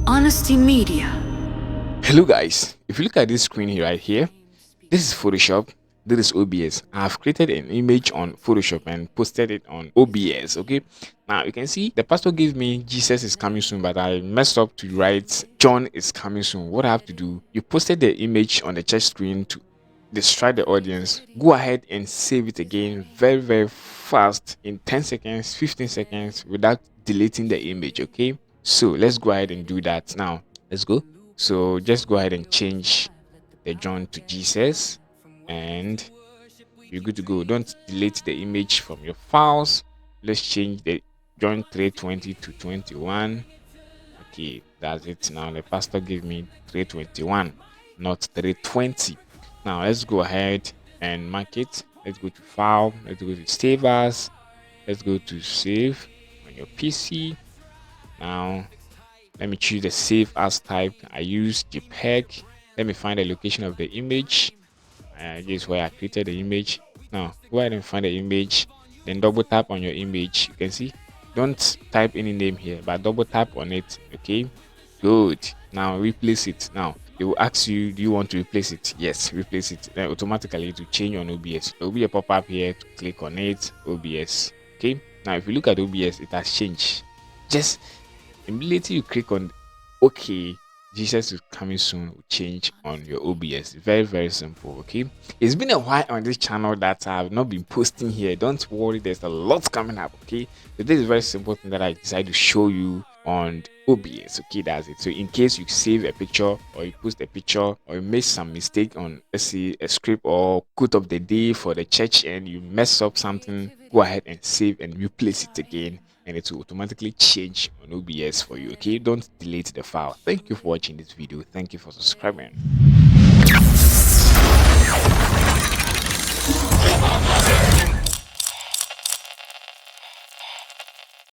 Honesty Media. Hello guys, if you look at this screen here right here, this is Photoshop, this is OBS. I have created an image on Photoshop and posted it on OBS. Okay, now you can see the pastor gave me Jesus is coming soon, but I messed up to write John is coming soon. What I have to do, you posted the image on the chat screen to distract the audience. Go ahead and save it again very fast in 10 seconds, 15 seconds without deleting the image. Okay, so let's go ahead and do that now. Let's go. So just go ahead and change the John to Jesus and you're good to go. Don't delete the image from your files. Let's change the John 3:20 to 21. Okay, that's it. Now the pastor gave me 3:21, not 3:20. Now let's go ahead and mark it. Let's go to file. Let's go to save as. Let's go to save on your PC. Now let me choose the save as type. I use JPEG. Let me find the location of the image. This is where I created the image. Now go ahead and find the image, then double tap on your image. You can see, don't type any name here, but double tap on it. Okay, good. Now replace it. Now they will ask you, do you want to replace it? Yes, replace it. Then automatically to change on OBS. There will be a pop-up here to click on it. OBS. Okay, now if you look at OBS, it has changed. Just immediately you click on OK, Jesus is coming soon will change on your OBS. Very simple. Okay, it's been a while on this channel that I've not been posting here. Don't worry, there's a lot coming up. Okay, so this is a very simple thing that I decided to show you on OBS. Okay, that's it. So in case you save a picture or you post a picture or you make some mistake on, let's say, a script or quote of the day for the church and you mess up something, go ahead and save and replace it again and it will automatically change on OBS for you. Okay, don't delete the file. Thank you for watching this video. Thank you for subscribing.